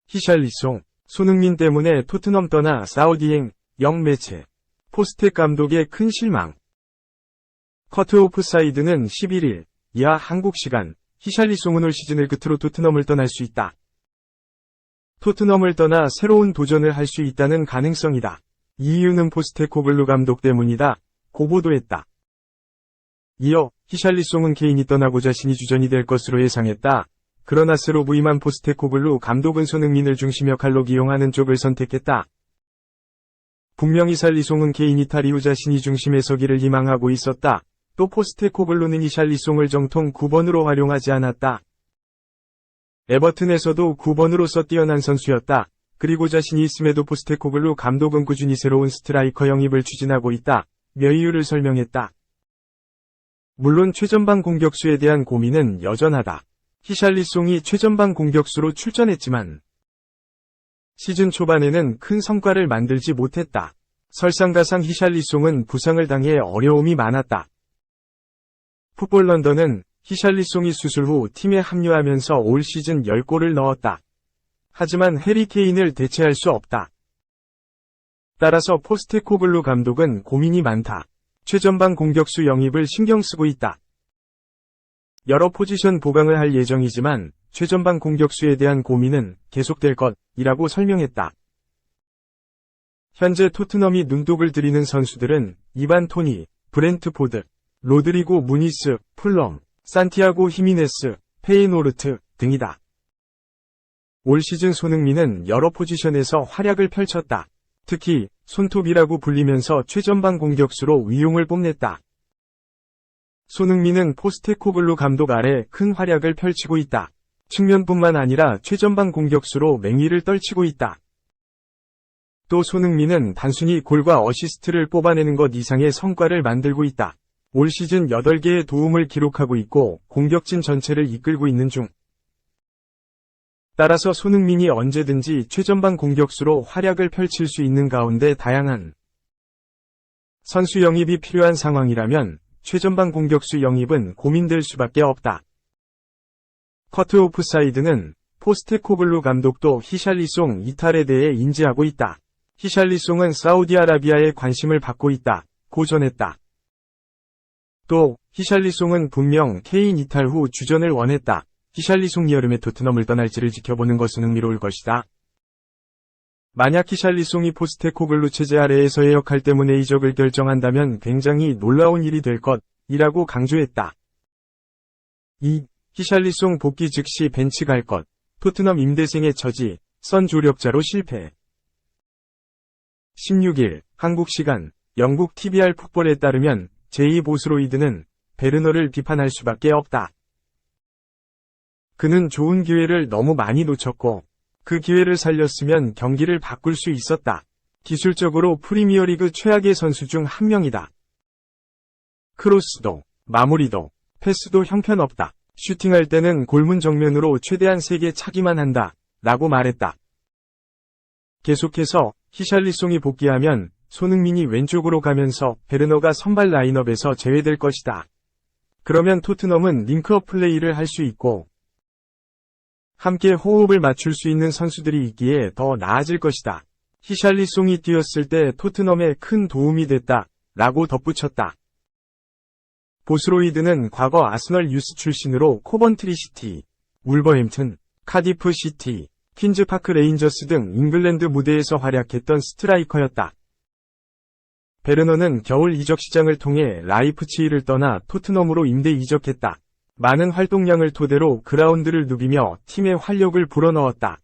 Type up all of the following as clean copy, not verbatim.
히샬리송, 손흥민 때문에 토트넘 떠나 사우디행, 영매체. 포스텍 감독의 큰 실망. 커트 오프사이드는 11일, 이하 한국 시간, 히샬리송은 올 시즌을 끝으로 토트넘을 떠날 수 있다. 토트넘을 떠나 새로운 도전을 할 수 있다는 가능성이다. 이 이유는 포스테코글루 감독 때문이다. 고 보도했다. 이어 히샬리송은 케인이 떠나고 자신이 주전이 될 것으로 예상했다. 그러나 새로 부임한 포스테코글루 감독은 손흥민을 중심 역할로 기용하는 쪽을 선택했다. 분명히 히샬리송은 케인 이탈 이후 자신이 중심에 서기를 희망하고 있었다. 또 포스테코글루는 히샬리송을 정통 9번으로 활용하지 않았다. 에버튼에서도 9번으로서 뛰어난 선수였다. 그리고 자신이 있음에도 포스테코글루 감독은 꾸준히 새로운 스트라이커 영입을 추진하고 있다. 며 이유를 설명했다. 물론 최전방 공격수에 대한 고민은 여전하다. 히샬리송이 최전방 공격수로 출전했지만 시즌 초반에는 큰 성과를 만들지 못했다. 설상가상 히샬리송은 부상을 당해 어려움이 많았다. 풋볼 런던은 히샬리송이 수술 후 팀에 합류하면서 올 시즌 10골을 넣었다. 하지만 해리 케인을 대체할 수 없다. 따라서 포스테코글루 감독은 고민이 많다. 최전방 공격수 영입을 신경 쓰고 있다. 여러 포지션 보강을 할 예정이지만 최전방 공격수에 대한 고민은 계속될 것이라고 설명했다. 현재 토트넘이 눈독을 들이는 선수들은 이반 토니, 브렌트포드, 로드리고 무니스, 풀럼, 산티아고 히미네스, 페이노르트 등이다. 올 시즌 손흥민은 여러 포지션에서 활약을 펼쳤다. 특히 손톱이라고 불리면서 최전방 공격수로 위용을 뽐냈다. 손흥민은 포스테코글루 감독 아래 큰 활약을 펼치고 있다. 측면뿐만 아니라 최전방 공격수로 맹위를 떨치고 있다. 또 손흥민은 단순히 골과 어시스트를 뽑아내는 것 이상의 성과를 만들고 있다. 올 시즌 8개의 도움을 기록하고 있고 공격진 전체를 이끌고 있는 중. 따라서 손흥민이 언제든지 최전방 공격수로 활약을 펼칠 수 있는 가운데 다양한 선수 영입이 필요한 상황이라면 최전방 공격수 영입은 고민될 수밖에 없다. 커트 오프사이드는 포스테코글루 감독도 히샬리송 이탈에 대해 인지하고 있다. 히샬리송은 사우디아라비아에 관심을 받고 있다. 고 전했다. 또 히샬리송은 분명 케인 이탈 후 주전을 원했다. 히샬리송이 여름에 토트넘을 떠날지를 지켜보는 것은 흥미로울 것이다. 만약 히샬리송이 포스테코글루 체제 아래에서의 역할 때문에 이적을 결정한다면 굉장히 놀라운 일이 될 것이라고 강조했다. 2. 히샬리송 복귀 즉시 벤치 갈 것. 토트넘 임대생의 처지, 선 조력자로 실패. 16일 한국 시간 영국 TVR 풋볼에 따르면 제2 보스로이드는 베르너를 비판할 수밖에 없다. 그는 좋은 기회를 너무 많이 놓쳤고 그 기회를 살렸으면 경기를 바꿀 수 있었다. 기술적으로 프리미어리그 최악의 선수 중 한 명이다. 크로스도, 마무리도, 패스도 형편없다. 슈팅할 때는 골문 정면으로 최대한 3개 차기만 한다. 라고 말했다. 계속해서 히샬리송이 복귀하면 손흥민이 왼쪽으로 가면서 베르너가 선발 라인업에서 제외될 것이다. 그러면 토트넘은 링크업 플레이를 할 수 있고 함께 호흡을 맞출 수 있는 선수들이 있기에 더 나아질 것이다. 히샬리송이 뛰었을 때 토트넘에 큰 도움이 됐다. 라고 덧붙였다. 보스로이드는 과거 아스널 유스 출신으로 코번트리 시티, 울버햄튼, 카디프 시티, 퀸즈파크 레인저스 등 잉글랜드 무대에서 활약했던 스트라이커였다. 베르너는 겨울 이적 시장을 통해 라이프치히를 떠나 토트넘으로 임대 이적했다. 많은 활동량을 토대로 그라운드를 누비며 팀의 활력을 불어넣었다.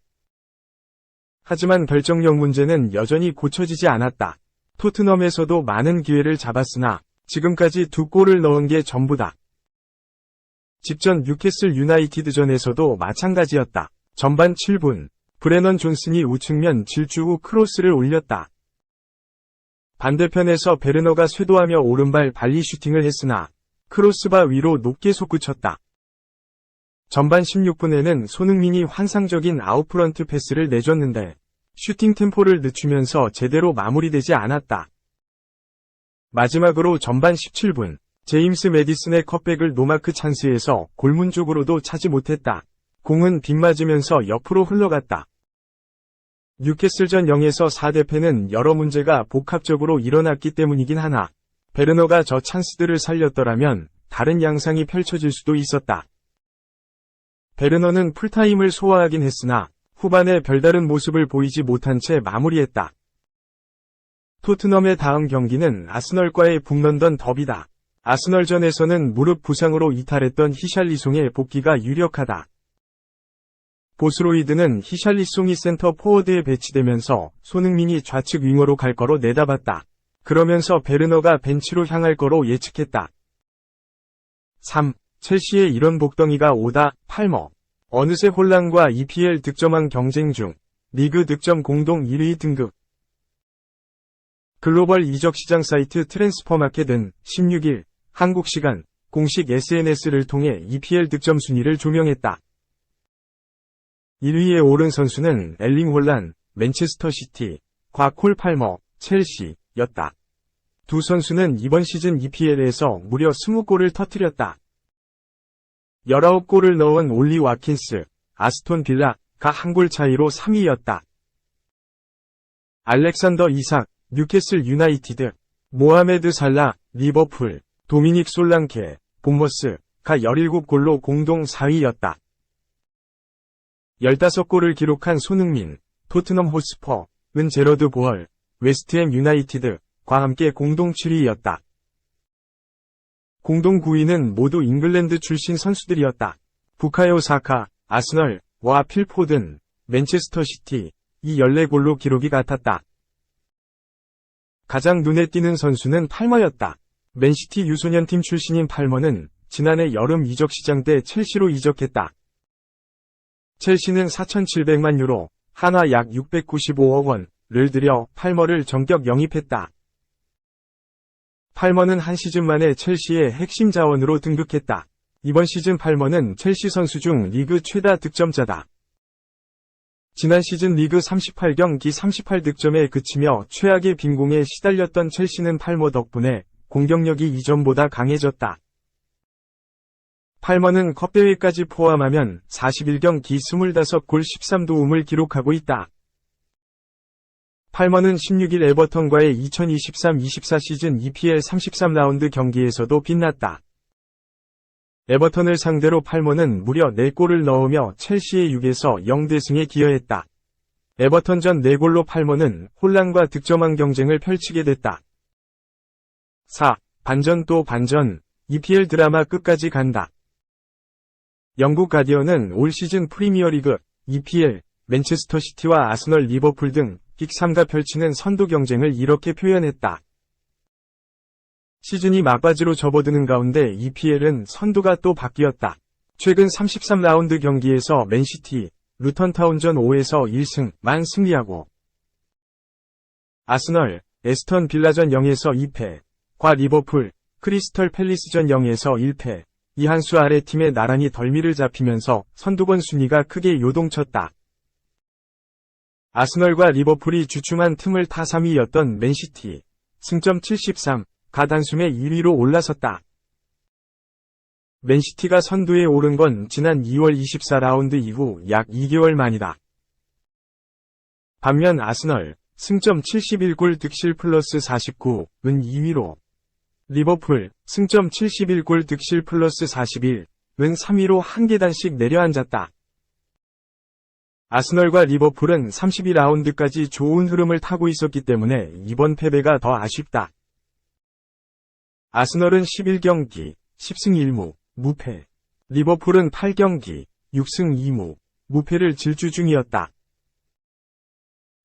하지만 결정력 문제는 여전히 고쳐지지 않았다. 토트넘에서도 많은 기회를 잡았으나 지금까지 2골을 넣은 게 전부다. 직전 뉴캐슬 유나이티드전에서도 마찬가지였다. 전반 7분, 브레넌 존슨이 우측면 질주 후 크로스를 올렸다. 반대편에서 베르너가 쇄도하며 오른발 발리 슈팅을 했으나 크로스바 위로 높게 솟구쳤다. 전반 16분에는 손흥민이 환상적인 아웃프런트 패스를 내줬는데 슈팅 템포를 늦추면서 제대로 마무리되지 않았다. 마지막으로 전반 17분, 제임스 매디슨의 컵백을 노마크 찬스에서 골문 쪽으로도 차지 못했다. 공은 빗맞으면서 옆으로 흘러갔다. 뉴캐슬전 0에서 4대패는 여러 문제가 복합적으로 일어났기 때문이긴 하나, 베르너가 저 찬스들을 살렸더라면 다른 양상이 펼쳐질 수도 있었다. 베르너는 풀타임을 소화하긴 했으나 후반에 별다른 모습을 보이지 못한 채 마무리했다. 토트넘의 다음 경기는 아스널과의 북런던 더비다. 아스널전에서는 무릎 부상으로 이탈했던 히샬리송의 복귀가 유력하다. 보스로이드는 히샬리송이 센터 포워드에 배치되면서 손흥민이 좌측 윙어로 갈 거로 내다봤다. 그러면서 베르너가 벤치로 향할 거로 예측했다. 3. 첼시의 이런 복덩이가 오다. 팔머. 어느새 혼란과 EPL 득점왕 경쟁 중 리그 득점 공동 1위 등극. 글로벌 이적시장 사이트 트랜스퍼마켓은 16일 한국 시간 공식 SNS를 통해 EPL 득점 순위를 조명했다. 1위에 오른 선수는 엘링 홀란, 맨체스터 시티, 콜 팔머, 첼시였다. 두 선수는 이번 시즌 EPL에서 무려 20골을 터뜨렸다. 19골을 넣은 올리 와킨스, 아스톤 빌라가 한 골 차이로 3위였다. 알렉산더 이삭, 뉴캐슬 유나이티드, 모하메드 살라, 리버풀, 도미닉 솔랑케, 본머스가 17골로 공동 4위였다. 15골을 기록한 손흥민, 토트넘 호스퍼은 제러드 보얼, 웨스트햄 유나이티드과 함께 공동 7위였다. 공동 9위는 모두 잉글랜드 출신 선수들이었다. 부카요 사카, 아스널과 필포든, 맨체스터 시티, 이 14골로 기록이 같았다. 가장 눈에 띄는 선수는 팔머였다. 맨시티 유소년팀 출신인 팔머는 지난해 여름 이적 시장 때 첼시로 이적했다. 첼시는 4,700만 유로, 한화 약 695억 원을 들여 팔머를 전격 영입했다. 팔머는 한 시즌 만에 첼시의 핵심 자원으로 등극했다. 이번 시즌 팔머는 첼시 선수 중 리그 최다 득점자다. 지난 시즌 리그 38경기 38득점에 그치며 최악의 빈공에 시달렸던 첼시는 팔머 덕분에 공격력이 이전보다 강해졌다. 팔머는 컵대회까지 포함하면 41경기 25골 13도움을 기록하고 있다. 팔머는 16일 에버턴과의 2023-24 시즌 EPL 33라운드 경기에서도 빛났다. 에버턴을 상대로 팔머는 무려 4골을 넣으며 첼시의 6에서 0대승에 기여했다. 에버턴전 4골로 팔머는 혼란과 득점왕 경쟁을 펼치게 됐다. 4. 반전 또 반전, EPL 드라마 끝까지 간다. 영국 가디언은 올 시즌 프리미어리그, EPL, 맨체스터 시티와 아스널 리버풀 등 빅 3가 펼치는 선두 경쟁을 이렇게 표현했다. 시즌이 막바지로 접어드는 가운데 EPL은 선두가 또 바뀌었다. 최근 33라운드 경기에서 맨시티, 루턴타운전 5에서 1승만 승리하고 아스널, 에스턴 빌라전 0에서 2패, 과 리버풀, 크리스털 팰리스전 0에서 1패, 이 한 수 아래 팀에 나란히 덜미를 잡히면서 선두권 순위가 크게 요동쳤다. 아스널과 리버풀이 주춤한 틈을 타 3위였던 맨시티, 승점 73, 가 단숨에 1위로 올라섰다. 맨시티가 선두에 오른 건 지난 2월 24라운드 이후 약 2개월 만이다. 반면 아스널, 승점 71골 득실 플러스 49은 2위로, 리버풀, 승점 71골 득실 플러스 41은 3위로 한 계단씩 내려앉았다. 아스널과 리버풀은 32라운드까지 좋은 흐름을 타고 있었기 때문에 이번 패배가 더 아쉽다. 아스널은 11경기, 10승 1무, 무패. 리버풀은 8경기, 6승 2무, 무패를 질주 중이었다.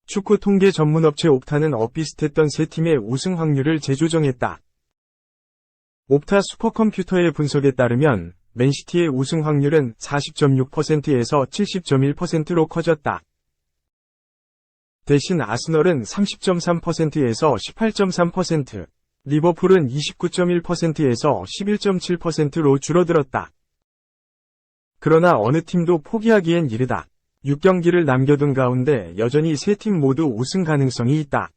축구 통계 전문업체 옵타는 엇비슷했던 세 팀의 우승 확률을 재조정했다. 옵타 슈퍼컴퓨터의 분석에 따르면 맨시티의 우승 확률은 40.6%에서 70.1%로 커졌다. 대신 아스널은 30.3%에서 18.3%, 리버풀은 29.1%에서 11.7%로 줄어들었다. 그러나 어느 팀도 포기하기엔 이르다. 6경기를 남겨둔 가운데 여전히 세 팀 모두 우승 가능성이 있다.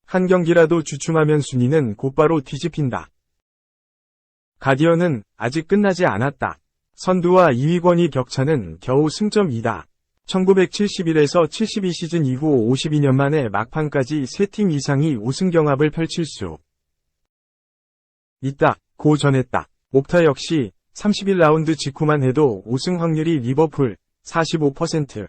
한 경기라도 주춤하면 순위는 곧바로 뒤집힌다. 가디언은 아직 끝나지 않았다. 선두와 2위권의 격차는 겨우 승점 2다. 1971에서 72 시즌 이후 52년 만에 막판까지 3팀 이상이 우승 경합을 펼칠 수 있다. 고 전했다. 옵타 역시 31라운드 직후만 해도 우승 확률이 리버풀 45%,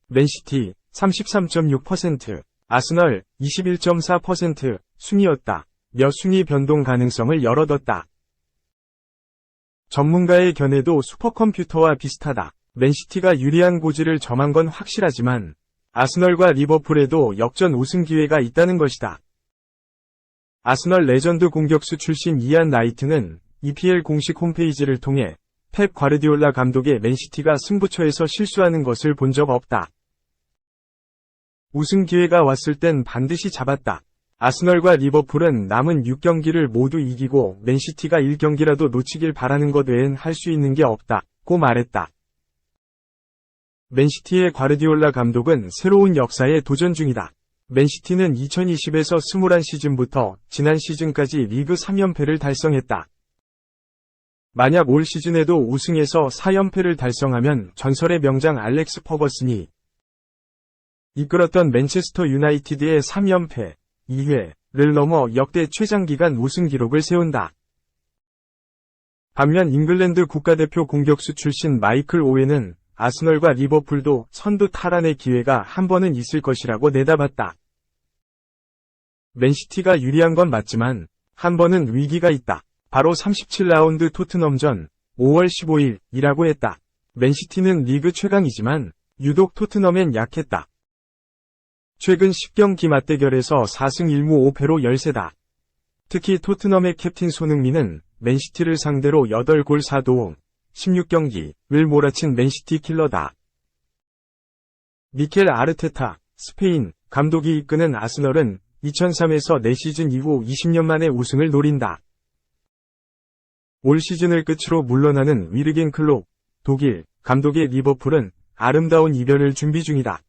맨시티 33.6%, 아스널 21.4% 순이었다. 몇 순위 변동 가능성을 열어뒀다. 전문가의 견해도 슈퍼컴퓨터와 비슷하다. 맨시티가 유리한 고지를 점한 건 확실하지만 아스널과 리버풀에도 역전 우승 기회가 있다는 것이다. 아스널 레전드 공격수 출신 이안 라이트는 EPL 공식 홈페이지를 통해 펩 과르디올라 감독의 맨시티가 승부처에서 실수하는 것을 본 적 없다. 우승 기회가 왔을 땐 반드시 잡았다. 아스널과 리버풀은 남은 6경기를 모두 이기고 맨시티가 1경기라도 놓치길 바라는 것 외엔 할 수 있는 게 없다고 말했다. 맨시티의 과르디올라 감독은 새로운 역사에 도전 중이다. 맨시티는 2020에서 21시즌부터 지난 시즌까지 리그 3연패를 달성했다. 만약 올 시즌에도 우승해서 4연패를 달성하면 전설의 명장 알렉스 퍼거슨이 이끌었던 맨체스터 유나이티드의 3연패, 2회를 넘어 역대 최장기간 우승 기록을 세운다. 반면 잉글랜드 국가대표 공격수 출신 마이클 오웬은 아스널과 리버풀도 선두 탈환의 기회가 한 번은 있을 것이라고 내다봤다. 맨시티가 유리한 건 맞지만 한 번은 위기가 있다. 바로 37라운드 토트넘전 5월 15일이라고 했다. 맨시티는 리그 최강이지만 유독 토트넘엔 약했다. 최근 10경기 맞대결에서 4승 1무 5패로 열세다. 특히 토트넘의 캡틴 손흥민은 맨시티를 상대로 8골 4도움, 16경기를 몰아친 맨시티 킬러다. 미켈 아르테타, 스페인 감독이 이끄는 아스널은 2003에서 4시즌 이후 20년 만에 우승을 노린다. 올 시즌을 끝으로 물러나는 위르겐 클롭, 독일 감독의 리버풀은 아름다운 이변을 준비 중이다.